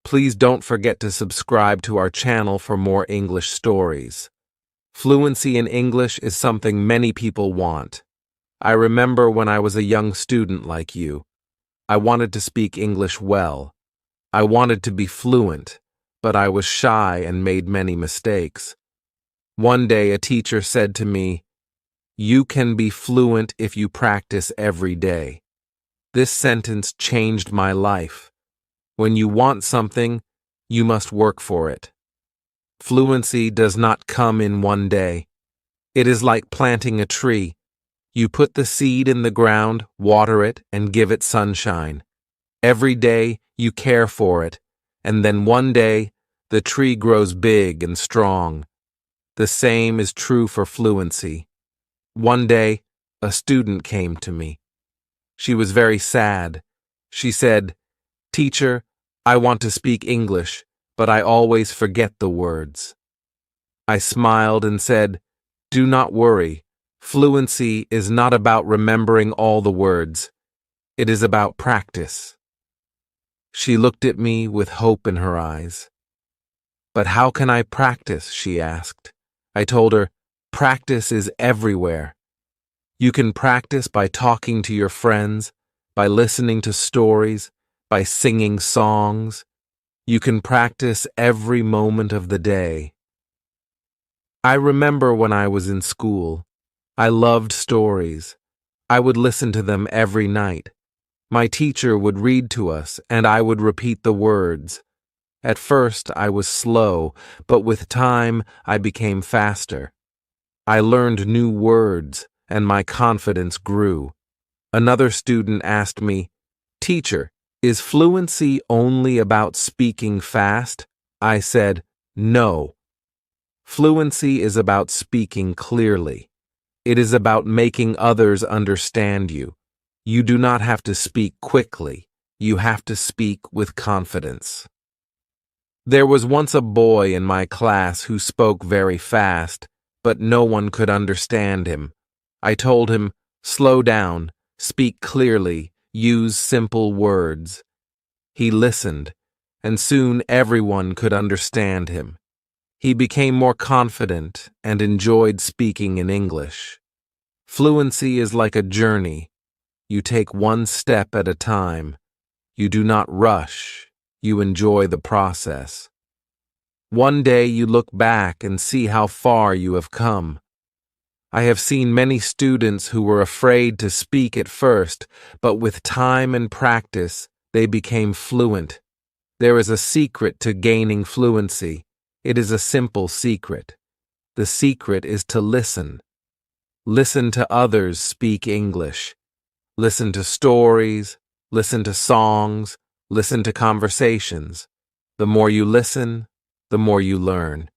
Please don't forget to subscribe to our channel for more English stories. Fluency in English is something many people want. I remember when I was a young student like you. I wanted to speak English well. I wanted to be fluent, but I was shy and made many mistakes. One day a teacher said to me, "You can be fluent if you practice every day." This sentence changed my life. When you want something, you must work for it. Fluency does not come in one day. It is like planting a tree. You put the seed in the ground, water it, and give it sunshine. Every day, you care for it, and then one day, the tree grows big and strong. The same is true for fluency. One day, a student came to me. She was very sad. She said, "Teacher, I want to speak English, but I always forget the words." I smiled and said, "Do not worry. Fluency is not about remembering all the words. It is about practice." She looked at me with hope in her eyes. "But how can I practice?" she asked. I told her, "Practice is everywhere. You can practice by talking to your friends, by listening to stories, by singing songs. You can practice every moment of the day." I remember when I was in school. I loved stories. I would listen to them every night. My teacher would read to us, and I would repeat the words. At first, I was slow, but with time, I became faster. I learned new words, and my confidence grew. Another student asked me, "Teacher, is fluency only about speaking fast?" I said, "No. Fluency is about speaking clearly. It is about making others understand you. You do not have to speak quickly. You have to speak with confidence." There was once a boy in my class who spoke very fast, but no one could understand him. I told him, "Slow down, speak clearly, use simple words." He listened, and soon everyone could understand him. He became more confident and enjoyed speaking in English. Fluency is like a journey. You take one step at a time. You do not rush. You enjoy the process. One day you look back and see how far you have come. I have seen many students who were afraid to speak at first, but with time and practice, they became fluent. There is a secret to gaining fluency. It is a simple secret. The secret is to listen. Listen to others speak English. Listen to stories, listen to songs, listen to conversations. The more you listen, the more you learn.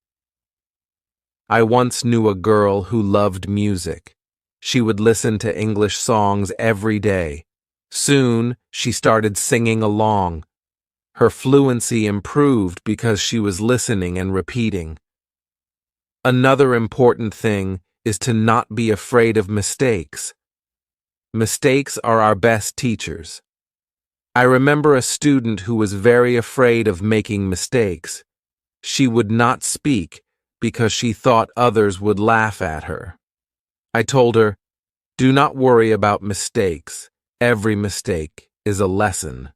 I once knew a girl who loved music. She would listen to English songs every day. Soon, she started singing along. Her fluency improved because she was listening and repeating. Another important thing is to not be afraid of mistakes. Mistakes are our best teachers. I remember a student who was very afraid of making mistakes. She would not speak because she thought others would laugh at her. I told her, "Do not worry about mistakes. Every mistake is a lesson."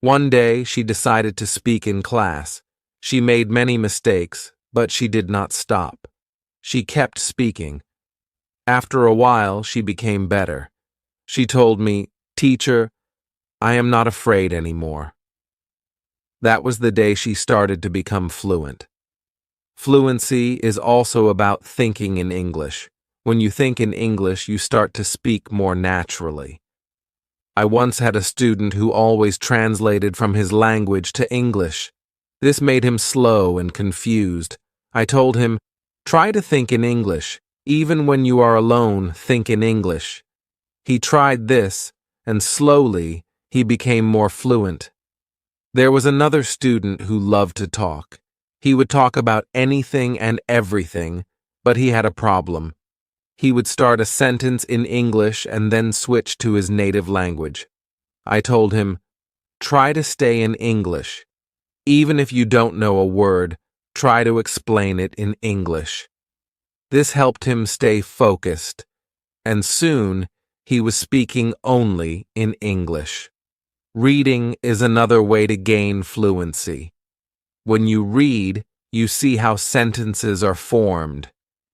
One day, she decided to speak in class. She made many mistakes, but she did not stop. She kept speaking. After a while, she became better. She told me, "Teacher, I am not afraid anymore." That was the day she started to become fluent. Fluency is also about thinking in English. When you think in English, you start to speak more naturally. I once had a student who always translated from his language to English. This made him slow and confused. I told him, "Try to think in English. Even when you are alone, think in English." He tried this, and slowly, he became more fluent. There was another student who loved to talk. He would talk about anything and everything, but he had a problem. He would start a sentence in English and then switch to his native language. I told him, "Try to stay in English. Even if you don't know a word, try to explain it in English. This helped him stay focused, and soon he was speaking only in English. Reading is another way to gain fluency. When you read, you see how sentences are formed.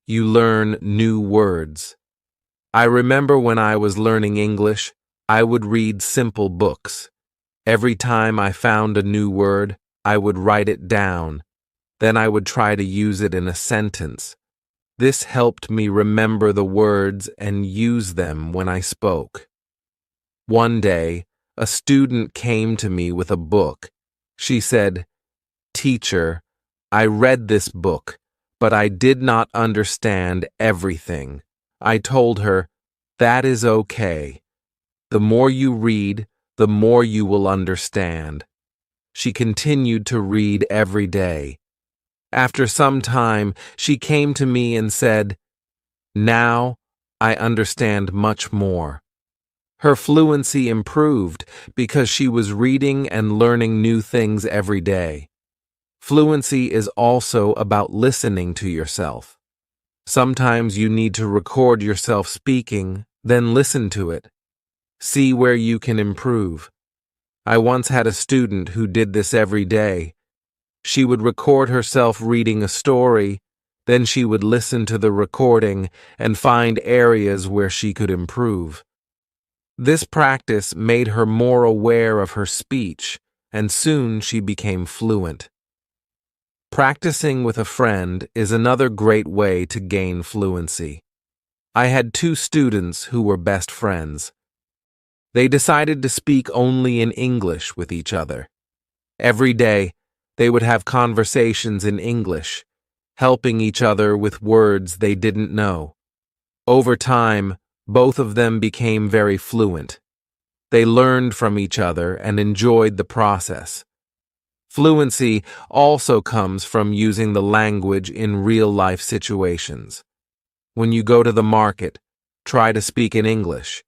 You learn new words. I remember when I was learning English, I would read simple books. Every time I found a new word, I would write it down. Then I would try to use it in a sentence. This helped me remember the words and use them when I spoke. One day, a student came to me with a book. She said, "Teacher, I read this book, but I did not understand everything." I told her, "That is okay. The more you read, the more you will understand." She continued to read every day. After some time, she came to me and said, "Now I understand much more." Her fluency improved because she was reading and learning new things every day. Fluency is also about listening to yourself. Sometimes you need to record yourself speaking, then listen to it. See where you can improve. I once had a student who did this every day. She would record herself reading a story, then she would listen to the recording and find areas where she could improve. This practice made her more aware of her speech, and soon she became fluent. Practicing with a friend is another great way to gain fluency. I had two students who were best friends. They decided to speak only in English with each other. Every day, they would have conversations in English, helping each other with words they didn't know. Over time, both of them became very fluent. They learned from each other and enjoyed the process. Fluency also comes from using the language in real-life situations. When you go to the market, try to speak in English.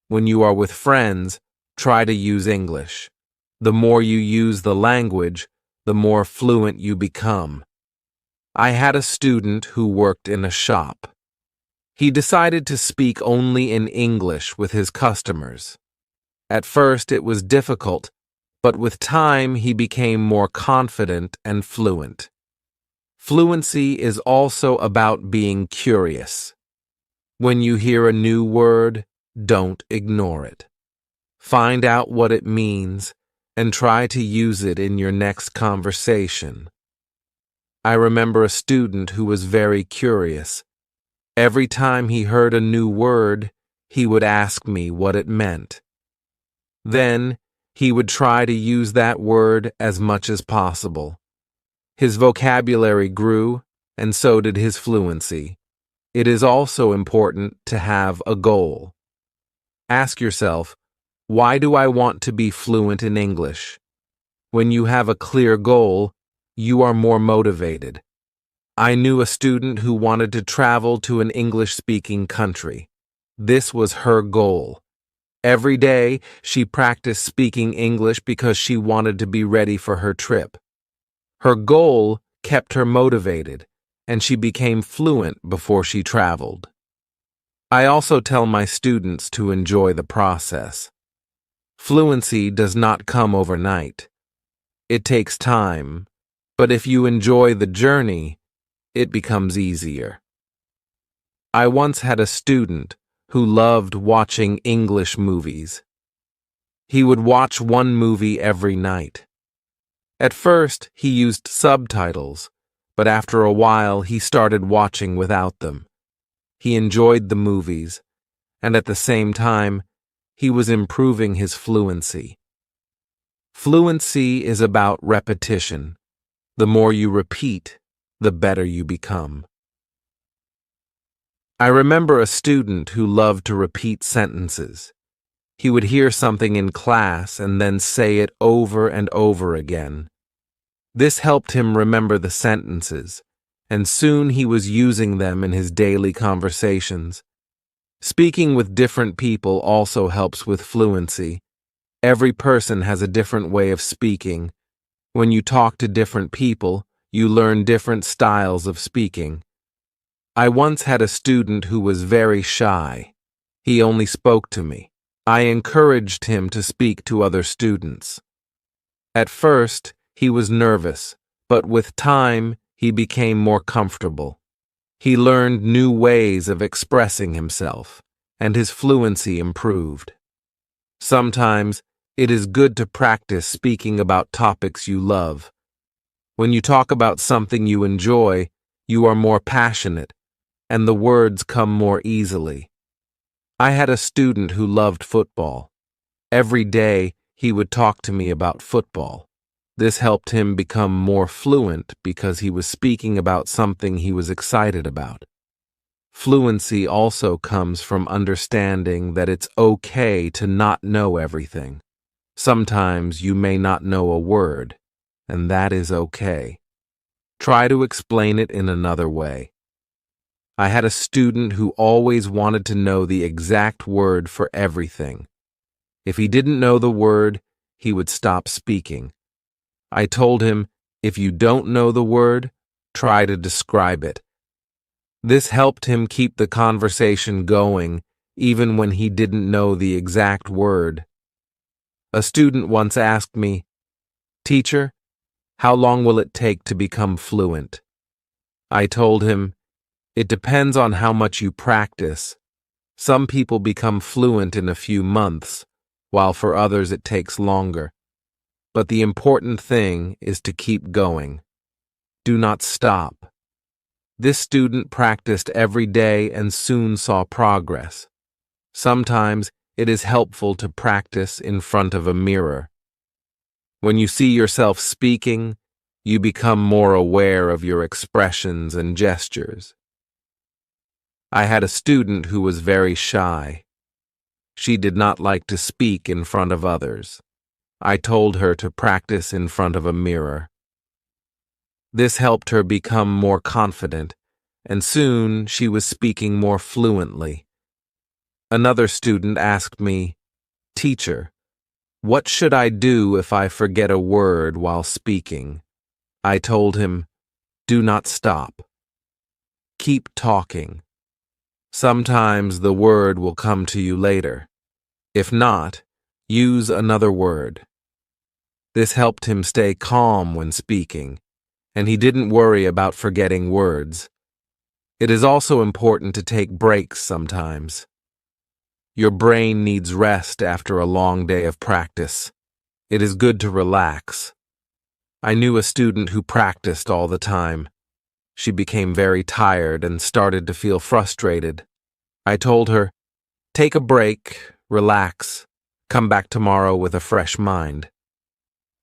When you are with friends, try to use English. The more you use the language, the more fluent you become. I had a student who worked in a shop. He decided to speak only in English with his customers. At first it was difficult, but with time he became more confident and fluent. Fluency is also about being curious. When you hear a new word, don't ignore it. Find out what it means and try to use it in your next conversation. I remember a student who was very curious. Every time he heard a new word, he would ask me what it meant. Then, he would try to use that word as much as possible. His vocabulary grew, and so did his fluency. It is also important to have a goal. Ask yourself, why do I want to be fluent in English? When you have a clear goal, you are more motivated. I knew a student who wanted to travel to an English-speaking country. This was her goal. Every day, she practiced speaking English because she wanted to be ready for her trip. Her goal kept her motivated, and she became fluent before she traveled. I also tell my students to enjoy the process. Fluency does not come overnight. It takes time, but if you enjoy the journey, it becomes easier. I once had a student who loved watching English movies. He would watch one movie every night. At first, he used subtitles, but after a while he started watching without them. He enjoyed the movies, and at the same time, he was improving his fluency. Fluency is about repetition. The more you repeat, the better you become. I remember a student who loved to repeat sentences. He would hear something in class and then say it over and over again. This helped him remember the sentences, and soon he was using them in his daily conversations. Speaking with different people also helps with fluency. Every person has a different way of speaking. When you talk to different people, you learn different styles of speaking. I once had a student who was very shy. He only spoke to me. I encouraged him to speak to other students. At first, he was nervous, but with time, he became more comfortable. He learned new ways of expressing himself, and his fluency improved. Sometimes, it is good to practice speaking about topics you love. When you talk about something you enjoy, you are more passionate, and the words come more easily. I had a student who loved football. Every day, he would talk to me about football. This helped him become more fluent because he was speaking about something he was excited about. Fluency also comes from understanding that it's okay to not know everything. Sometimes you may not know a word, and that is okay. Try to explain it in another way. I had a student who always wanted to know the exact word for everything. If he didn't know the word, he would stop speaking. I told him, if you don't know the word, try to describe it. This helped him keep the conversation going, even when he didn't know the exact word. A student once asked me, "Teacher, how long will it take to become fluent?" I told him, "It depends on how much you practice. Some people become fluent in a few months, while for others it takes longer. But the important thing is to keep going. Do not stop." This student practiced every day and soon saw progress. Sometimes it is helpful to practice in front of a mirror. When you see yourself speaking, you become more aware of your expressions and gestures. I had a student who was very shy. She did not like to speak in front of others. I told her to practice in front of a mirror. This helped her become more confident, and soon she was speaking more fluently. Another student asked me, "Teacher, what should I do if I forget a word while speaking?" I told him, "Do not stop. Keep talking. Sometimes the word will come to you later. If not, use another word." This helped him stay calm when speaking, and he didn't worry about forgetting words. It is also important to take breaks sometimes. Your brain needs rest after a long day of practice. It is good to relax. I knew a student who practiced all the time. She became very tired and started to feel frustrated. I told her, "Take a break, relax, come back tomorrow with a fresh mind."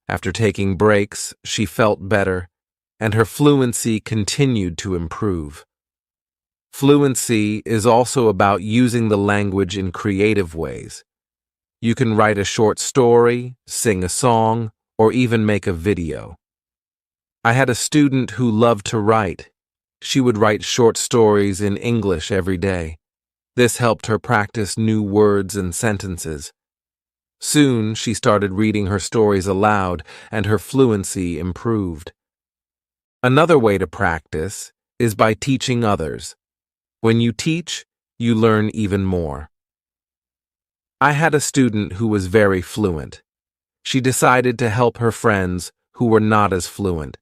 After taking breaks, she felt better, and her fluency continued to improve. Fluency is also about using the language in creative ways. You can write a short story, sing a song, or even make a video. I had a student who loved to write. She would write short stories in English every day. This helped her practice new words and sentences. Soon, she started reading her stories aloud, and her fluency improved. Another way to practice is by teaching others. When you teach, you learn even more. I had a student who was very fluent. She decided to help her friends who were not as fluent.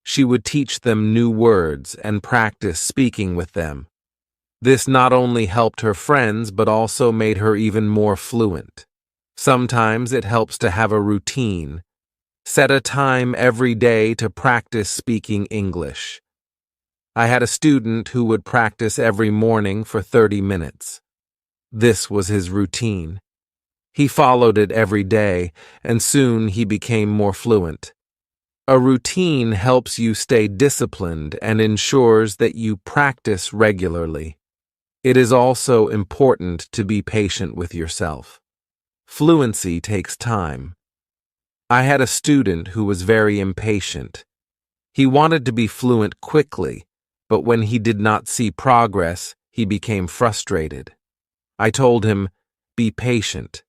She would teach them new words and practice speaking with them. This not only helped her friends but also made her even more fluent. Sometimes it helps to have a routine. Set a time every day to practice speaking English. I had a student who would practice every morning for 30 minutes. This was his routine. He followed it every day, and soon he became more fluent. A routine helps you stay disciplined and ensures that you practice regularly. It is also important to be patient with yourself. Fluency takes time. I had a student who was very impatient. He wanted to be fluent quickly, but when he did not see progress, he became frustrated. I told him, "Be patient.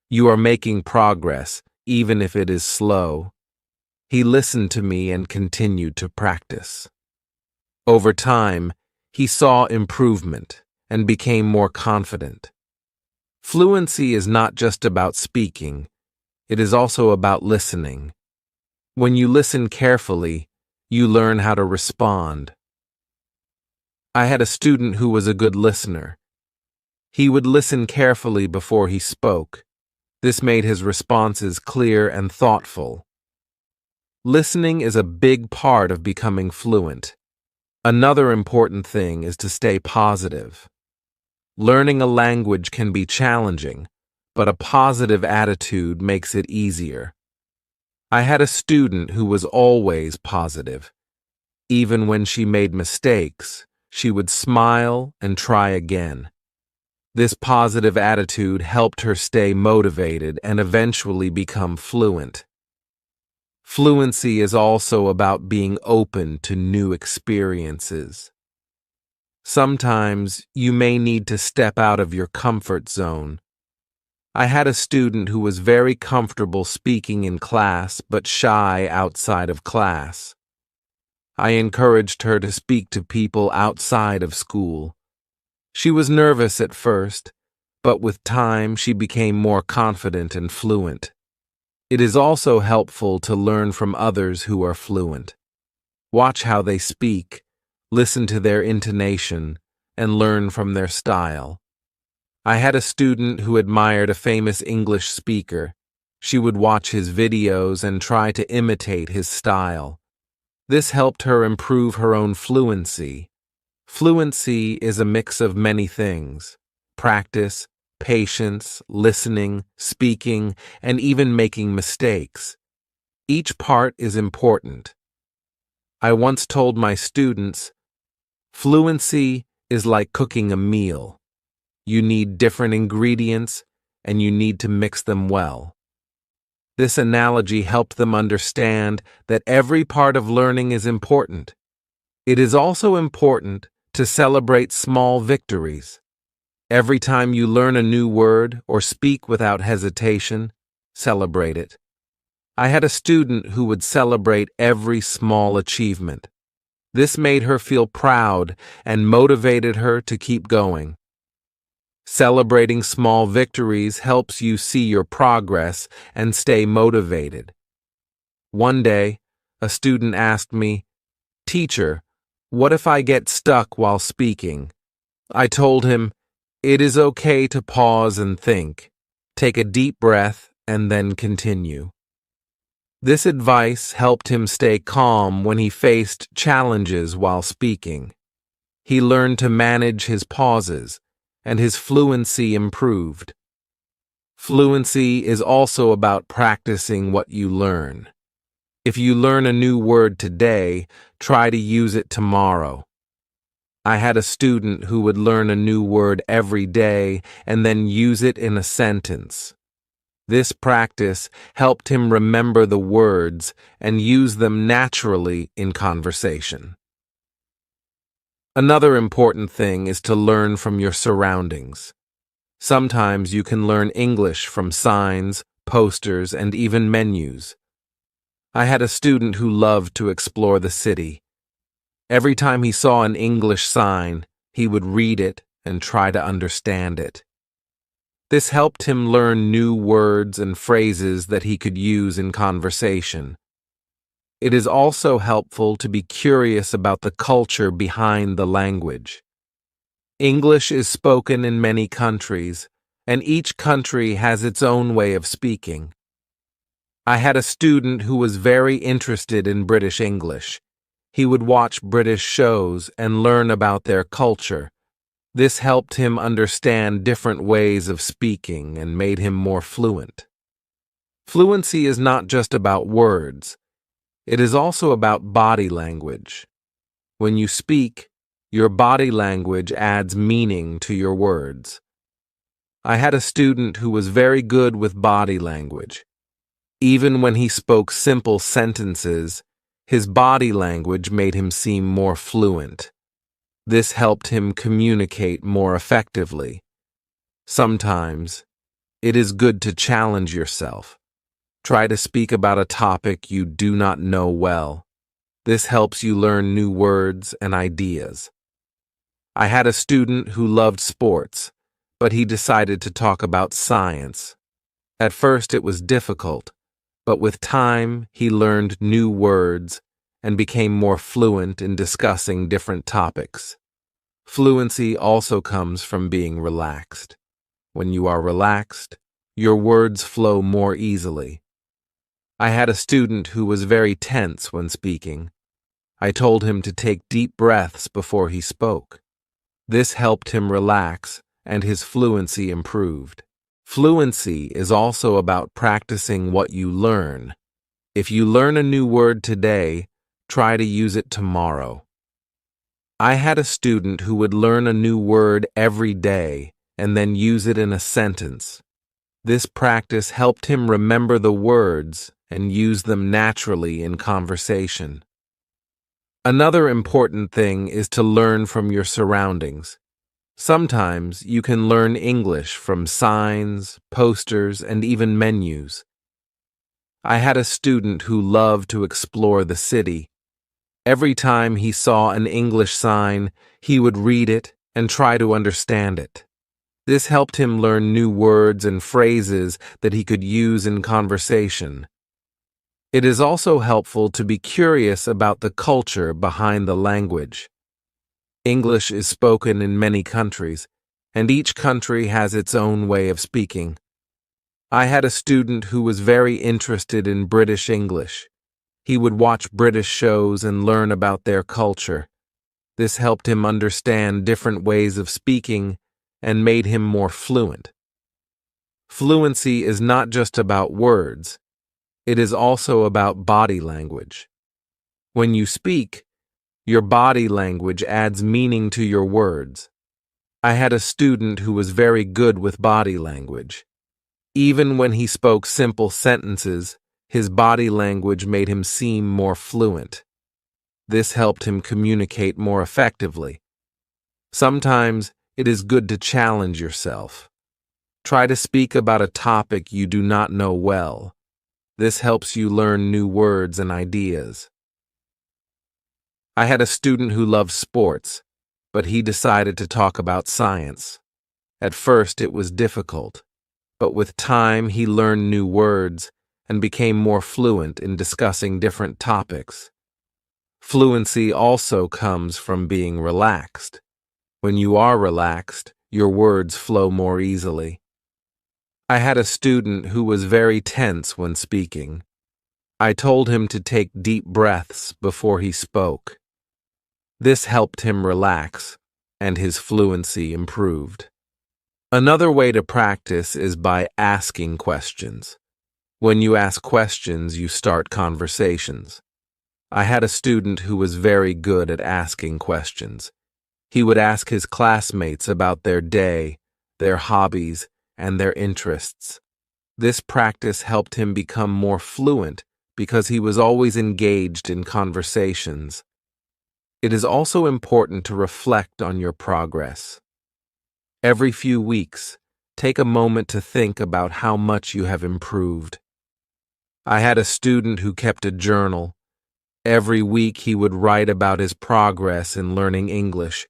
You are making progress, even if it is slow." He listened to me and continued to practice. Over time, he saw improvement and became more confident. Fluency is not just about speaking, it is also about listening. When you listen carefully, you learn how to respond. I had a student who was a good listener. He would listen carefully before he spoke. This made his responses clear and thoughtful. Listening is a big part of becoming fluent. Another important thing is to stay positive. Learning a language can be challenging, but a positive attitude makes it easier. I had a student who was always positive. Even when she made mistakes, she would smile and try again. This positive attitude helped her stay motivated and eventually become fluent. Fluency is also about being open to new experiences. Sometimes you may need to step out of your comfort zone. I had a student who was very comfortable speaking in class but shy outside of class. I encouraged her to speak to people outside of school. She was nervous at first, but with time she became more confident and fluent. It is also helpful to learn from others who are fluent. Watch how they speak, listen to their intonation, and learn from their style. I had a student who admired a famous English speaker. She would watch his videos and try to imitate his style. This helped her improve her own fluency. Fluency is a mix of many things: practice, patience, listening, speaking, and even making mistakes. Each part is important. I once told my students, fluency is like cooking a meal. You need different ingredients, and you need to mix them well. This analogy helped them understand that every part of learning is important. It is also important to celebrate small victories. Every time you learn a new word or speak without hesitation, celebrate it. I had a student who would celebrate every small achievement. This made her feel proud and motivated her to keep going. Celebrating small victories helps you see your progress and stay motivated. One day, a student asked me, "Teacher, what if I get stuck while speaking?" I told him, "It is okay to pause and think. Take a deep breath and then continue." This advice helped him stay calm when he faced challenges while speaking. He learned to manage his pauses, and his fluency improved. Fluency is also about practicing what you learn. If you learn a new word today, try to use it tomorrow. I had a student who would learn a new word every day and then use it in a sentence. This practice helped him remember the words and use them naturally in conversation. Another important thing is to learn from your surroundings. Sometimes you can learn English from signs, posters, and even menus. I had a student who loved to explore the city. Every time he saw an English sign, he would read it and try to understand it. This helped him learn new words and phrases that he could use in conversation. It is also helpful to be curious about the culture behind the language. English is spoken in many countries, and each country has its own way of speaking. I had a student who was very interested in British English. He would watch British shows and learn about their culture. This helped him understand different ways of speaking and made him more fluent. Fluency is not just about words. It is also about body language. When you speak, your body language adds meaning to your words. I had a student who was very good with body language. Even when he spoke simple sentences, his body language made him seem more fluent. This helped him communicate more effectively. Sometimes, it is good to challenge yourself. Try to speak about a topic you do not know well. This helps you learn new words and ideas. I had a student who loved sports, but he decided to talk about science. At first it was difficult, but with time he learned new words and became more fluent in discussing different topics. Fluency also comes from being relaxed. When you are relaxed, your words flow more easily. I had a student who was very tense when speaking. I told him to take deep breaths before he spoke. This helped him relax, and his fluency improved. Fluency is also about practicing what you learn. If you learn a new word today, try to use it tomorrow. I had a student who would learn a new word every day and then use it in a sentence. This practice helped him remember the words and use them naturally in conversation. Another important thing is to learn from your surroundings. Sometimes you can learn English from signs, posters, and even menus. I had a student who loved to explore the city. Every time he saw an English sign, he would read it and try to understand it. This helped him learn new words and phrases that he could use in conversation. It is also helpful to be curious about the culture behind the language. English is spoken in many countries, and each country has its own way of speaking. I had a student who was very interested in British English. He would watch British shows and learn about their culture. This helped him understand different ways of speaking and made him more fluent. Fluency is not just about words. It is also about body language. When you speak, your body language adds meaning to your words. I had a student who was very good with body language. Even when he spoke simple sentences, his body language made him seem more fluent. This helped him communicate more effectively. Sometimes it is good to challenge yourself. Try to speak about a topic you do not know well. This helps you learn new words and ideas. I had a student who loved sports, but he decided to talk about science. At first it was difficult, but with time he learned new words and became more fluent in discussing different topics. Fluency also comes from being relaxed. When you are relaxed, your words flow more easily. I had a student who was very tense when speaking. I told him to take deep breaths before he spoke. This helped him relax, and his fluency improved. Another way to practice is by asking questions. When you ask questions, you start conversations. I had a student who was very good at asking questions. He would ask his classmates about their day, their hobbies, and their interests. This practice helped him become more fluent because he was always engaged in conversations. It is also important to reflect on your progress. Every few weeks, take a moment to think about how much you have improved. I had a student who kept a journal. Every week he would write about his progress in learning English.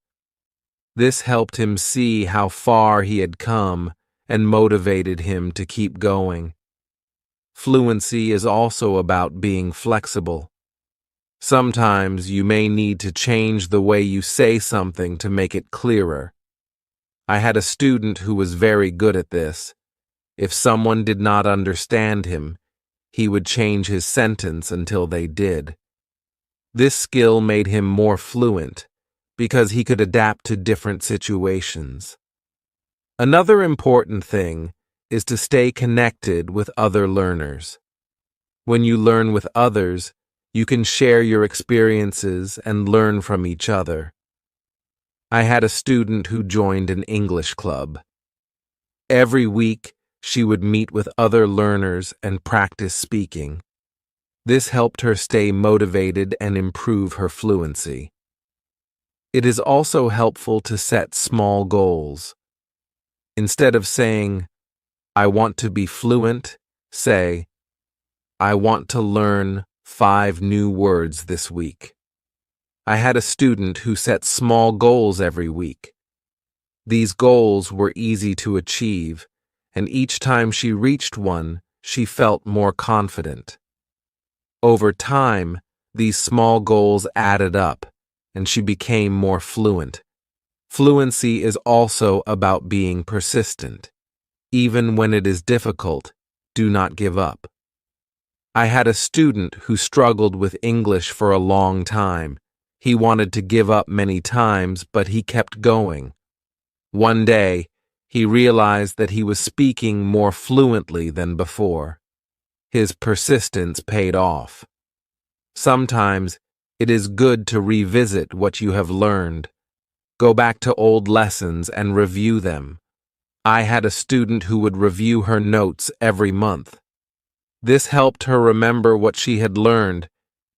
This helped him see how far he had come and motivated him to keep going. Fluency is also about being flexible. Sometimes you may need to change the way you say something to make it clearer. I had a student who was very good at this. If someone did not understand him, he would change his sentence until they did. This skill made him more fluent because he could adapt to different situations. Another important thing is to stay connected with other learners. When you learn with others, you can share your experiences and learn from each other. I had a student who joined an English club. Every week, she would meet with other learners and practice speaking. This helped her stay motivated and improve her fluency. It is also helpful to set small goals. Instead of saying, "I want to be fluent," say, I want to learn 5 new words this week. I had a student who set small goals every week. These goals were easy to achieve, and each time she reached one, she felt more confident. Over time, these small goals added up, and she became more fluent. Fluency is also about being persistent. Even when it is difficult, do not give up. I had a student who struggled with English for a long time. He wanted to give up many times, but he kept going. One day, he realized that he was speaking more fluently than before. His persistence paid off. Sometimes, it is good to revisit what you have learned. Go back to old lessons and review them. I had a student who would review her notes every month. This helped her remember what she had learned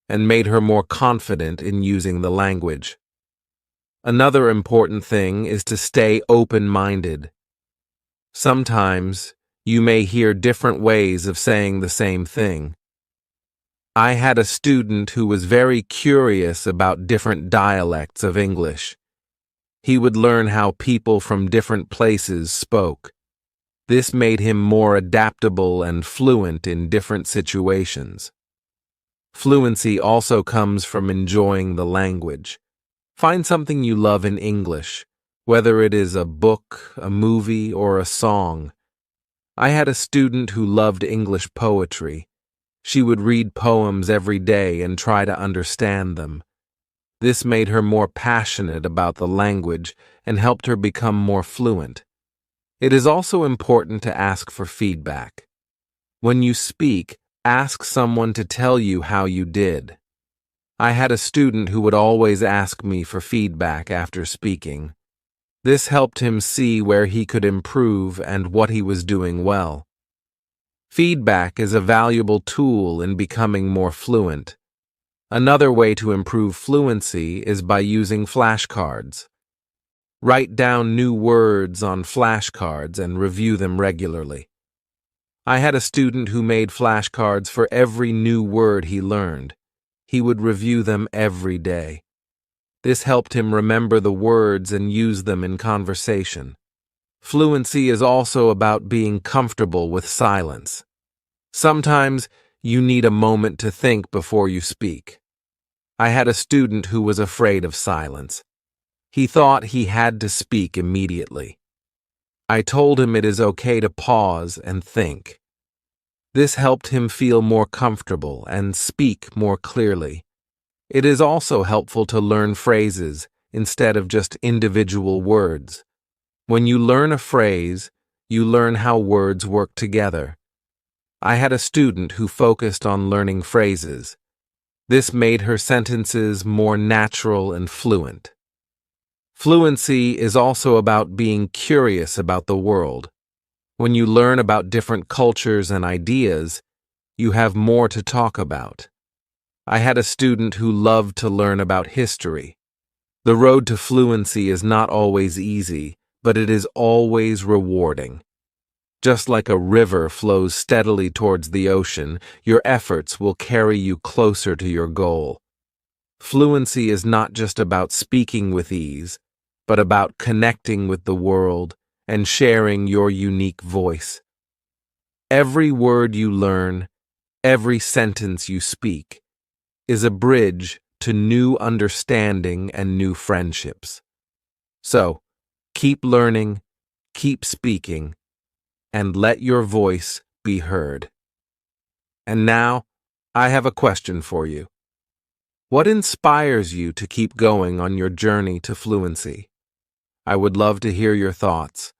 and made her more confident in using the language. Another important thing is to stay open-minded. Sometimes, you may hear different ways of saying the same thing. I had a student who was very curious about different dialects of English. He would learn how people from different places spoke. This made him more adaptable and fluent in different situations. Fluency also comes from enjoying the language. Find something you love in English, whether it is a book, a movie, or a song. I had a student who loved English poetry. She would read poems every day and try to understand them. This made her more passionate about the language and helped her become more fluent. It is also important to ask for feedback. When you speak, ask someone to tell you how you did. I had a student who would always ask me for feedback after speaking. This helped him see where he could improve and what he was doing well. Feedback is a valuable tool in becoming more fluent. Another way to improve fluency is by using flashcards. Write down new words on flashcards and review them regularly. I had a student who made flashcards for every new word he learned. He would review them every day. This helped him remember the words and use them in conversation. Fluency is also about being comfortable with silence. Sometimes you need a moment to think before you speak. I had a student who was afraid of silence. He thought he had to speak immediately. I told him it is okay to pause and think. This helped him feel more comfortable and speak more clearly. It is also helpful to learn phrases instead of just individual words. When you learn a phrase, you learn how words work together. I had a student who focused on learning phrases. This made her sentences more natural and fluent. Fluency is also about being curious about the world. When you learn about different cultures and ideas, you have more to talk about. I had a student who loved to learn about history. The road to fluency is not always easy, but it is always rewarding. Just like a river flows steadily towards the ocean, your efforts will carry you closer to your goal. Fluency is not just about speaking with ease, but about connecting with the world and sharing your unique voice. Every word you learn, every sentence you speak, is a bridge to new understanding and new friendships. So, keep learning, keep speaking, and let your voice be heard. And now, I have a question for you. What inspires you to keep going on your journey to fluency? I would love to hear your thoughts.